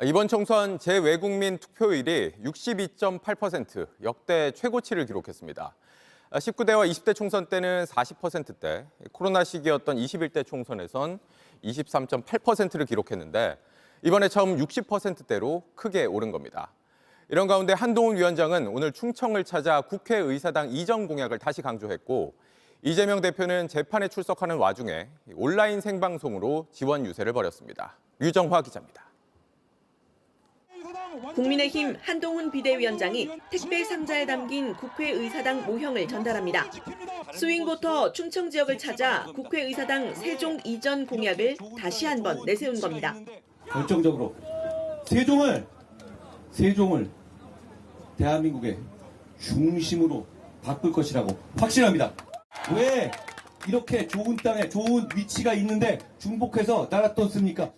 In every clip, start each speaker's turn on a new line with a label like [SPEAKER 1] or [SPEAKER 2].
[SPEAKER 1] 이번 총선 재외국민 투표율이 62.8%, 역대 최고치를 기록했습니다. 19대와 20대 총선 때는 40%대, 코로나 시기였던 21대 총선에선 23.8%를 기록했는데 이번에 처음 60%대로 크게 오른 겁니다. 이런 가운데 한동훈 위원장은 오늘 충청을 찾아 국회의사당 이전 공약을 다시 강조했고 이재명 대표는 재판에 출석하는 와중에 온라인 생방송으로 지원 유세를 벌였습니다. 류정화 기자입니다.
[SPEAKER 2] 국민의힘 한동훈 비대위원장이 택배 상자에 담긴 국회의사당 모형을 전달합니다. 스윙보터 충청 지역을 찾아 국회의사당 세종 이전 공약을 다시 한번 내세운 겁니다.
[SPEAKER 3] 결정적으로 세종을 대한민국의 중심으로 바꿀 것이라고 확신합니다. 왜 이렇게 좋은 땅에 좋은 위치가 있는데 중복해서 나라 돈 씁니까?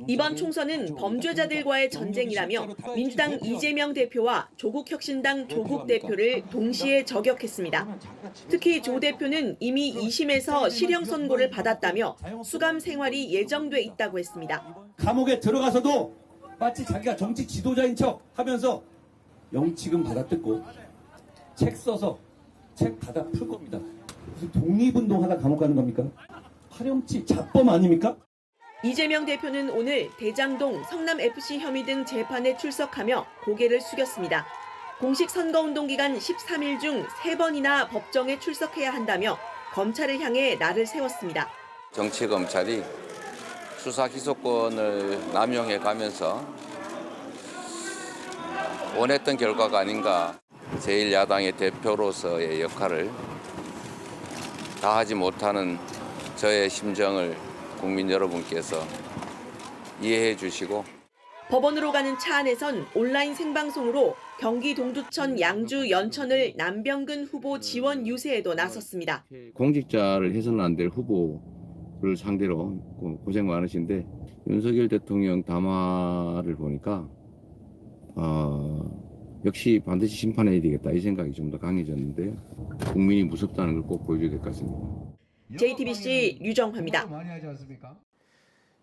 [SPEAKER 2] 이번 총선은 범죄자들과의 전쟁이라며 민주당 이재명 대표와 조국혁신당 조국 대표를 동시에 저격했습니다. 특히 조 대표는 이미 2심에서 실형 선고를 받았다며 수감 생활이 예정돼 있다고 했습니다.
[SPEAKER 3] 감옥에 들어가서도 마치 자기가 정치 지도자인 척 하면서 영치금 받아 뜯고 책 써서 책 받아 풀 겁니다. 무슨 독립운동 하다 감옥 가는 겁니까? 파렴치 자범 아닙니까?
[SPEAKER 2] 이재명 대표는 오늘 대장동, 성남FC 혐의 등 재판에 출석하며 고개를 숙였습니다. 공식 선거운동 기간 13일 중 3번이나 법정에 출석해야 한다며 검찰을 향해 날을 세웠습니다.
[SPEAKER 4] 정치검찰이 수사 기소권을 남용해 가면서 원했던 결과가 아닌가. 제1야당의 대표로서의 역할을 다하지 못하는 저의 심정을 국민 여러분께서 이해해 주시고
[SPEAKER 2] 법원으로 가는 차 안에선 온라인 생방송으로 경기 동두천, 양주, 연천을 남병근 후보 지원 유세에도 나섰습니다.
[SPEAKER 5] 공직자를 해서는 안 될 후보를 상대로 고생 많으신데 윤석열 대통령 담화를 보니까 역시 반드시 심판해야 되겠다 이 생각이 좀 더 강해졌는데요. 국민이 무섭다는 걸 꼭 보여줘야 될 것 같습니다.
[SPEAKER 2] JTBC 류정화입니다.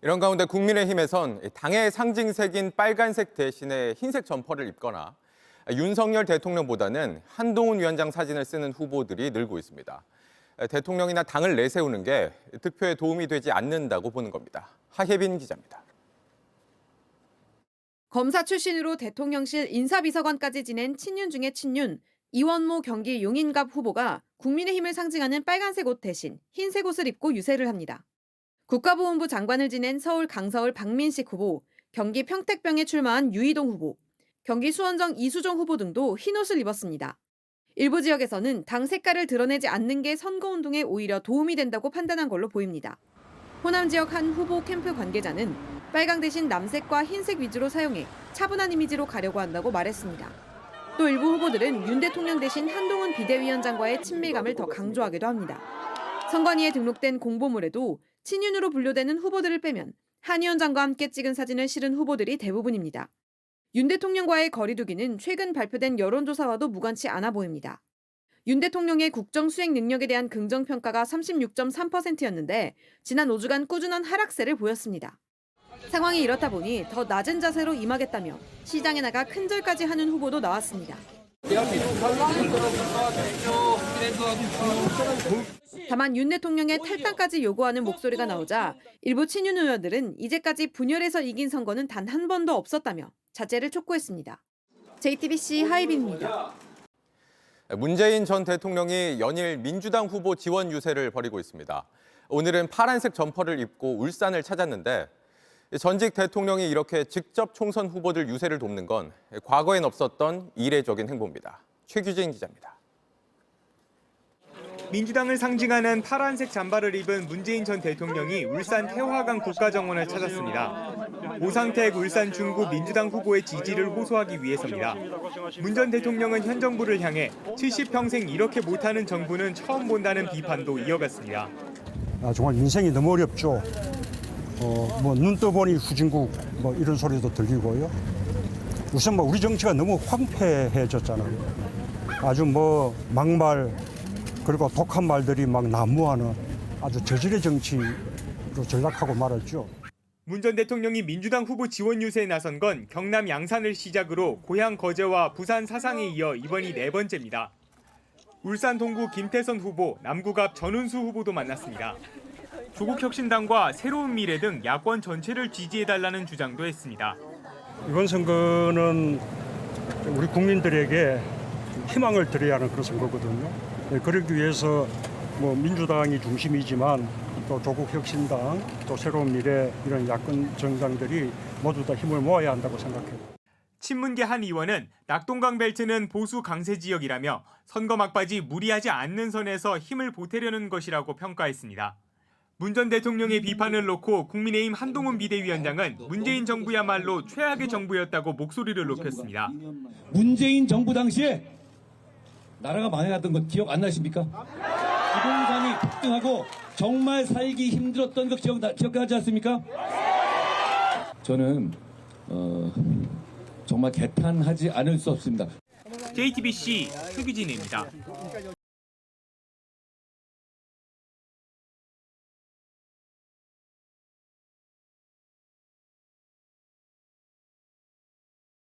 [SPEAKER 1] 이런 가운데 국민의힘에선 당의 상징색인 빨간색 대신에 흰색 점퍼를 입거나 윤석열 대통령보다는 한동훈 위원장 사진을 쓰는 후보들이 늘고 있습니다. 대통령이나 당을 내세우는 게 득표에 도움이 되지 않는다고 보는 겁니다. 하혜빈 기자입니다.
[SPEAKER 6] 검사 출신으로 대통령실 인사비서관까지 지낸 친윤 중의 친윤, 이원모 경기 용인갑 후보가 국민의힘을 상징하는 빨간색 옷 대신 흰색 옷을 입고 유세를 합니다. 국가보훈부 장관을 지낸 서울 강서울 박민식 후보, 경기 평택병에 출마한 유이동 후보, 경기 수원정 이수정 후보 등도 흰 옷을 입었습니다. 일부 지역에서는 당 색깔을 드러내지 않는 게 선거운동에 오히려 도움이 된다고 판단한 걸로 보입니다. 호남 지역 한 후보 캠프 관계자는 빨강 대신 남색과 흰색 위주로 사용해 차분한 이미지로 가려고 한다고 말했습니다. 또 일부 후보들은 윤 대통령 대신 한동훈 비대위원장과의 친밀감을 더 강조하기도 합니다. 선관위에 등록된 공보물에도 친윤으로 분류되는 후보들을 빼면 한 위원장과 함께 찍은 사진을 실은 후보들이 대부분입니다. 윤 대통령과의 거리두기는 최근 발표된 여론조사와도 무관치 않아 보입니다. 윤 대통령의 국정 수행 능력에 대한 긍정평가가 36.3%였는데 지난 5주간 꾸준한 하락세를 보였습니다. 상황이 이렇다 보니 더 낮은 자세로 임하겠다며 시장에 나가 큰절까지 하는 후보도 나왔습니다. 다만 윤 대통령의 탈당까지 요구하는 목소리가 나오자 일부 친윤 의원들은 이제까지 분열해서 이긴 선거는 단 한 번도 없었다며 자제를 촉구했습니다. JTBC 하이빈입니다.
[SPEAKER 1] 문재인 전 대통령이 연일 민주당 후보 지원 유세를 벌이고 있습니다. 오늘은 파란색 점퍼를 입고 울산을 찾았는데 전직 대통령이 이렇게 직접 총선 후보들 유세를 돕는 건 과거엔 없었던 이례적인 행보입니다. 최규진 기자입니다.
[SPEAKER 7] 민주당을 상징하는 파란색 잠바를 입은 문재인 전 대통령이 울산 태화강 국가정원을 찾았습니다. 오상택 울산 중구 민주당 후보의 지지를 호소하기 위해서입니다. 문 전 대통령은 현 정부를 향해 70평생 이렇게 못하는 정부는 처음 본다는 비판도 이어갔습니다.
[SPEAKER 8] 정말 인생이 너무 어렵죠. 눈 떠보니 후진국 이런 소리도 들리고요. 우선 우리 정치가 너무 황폐해졌잖아요. 아주 막말 그리고 독한 말들이 막 난무하는 아주 저질의 정치로 전락하고 말았죠.
[SPEAKER 7] 문 전 대통령이 민주당 후보 지원 유세에 나선 건 경남 양산을 시작으로 고향 거제와 부산 사상에 이어 이번이 4번째입니다. 울산 동구 김태선 후보, 남구 앞 전운수 후보도 만났습니다. 조국혁신당과 새로운 미래 등 야권 전체를 지지해달라는 주장도 했습니다.
[SPEAKER 8] 이번 선거는 우리 국민들에게 희망을 드려야 하는 그런 선거거든요. 그러기 위해서 민주당이 중심이지만 또 조국혁신당, 또 새로운 미래 이런 야권 정당들이 모두 다 힘을 모아야 한다고 생각해요.
[SPEAKER 7] 친문계 한 의원은 낙동강 벨트는 보수 강세 지역이라며 선거 막바지 무리하지 않는 선에서 힘을 보태려는 것이라고 평가했습니다. 문 전 대통령의 비판을 놓고 국민의힘 한동훈 비대위원장은 문재인 정부야말로 최악의 정부였다고 목소리를 높였습니다.
[SPEAKER 3] 문재인 정부 당시에 나라가 망해갔던 것 기억 안 나십니까? 부동산이 폭등하고 정말 살기 힘들었던 것 기억하지 않습니까? 저는 정말 개탄하지 않을 수 없습니다.
[SPEAKER 7] JTBC 최규진입니다.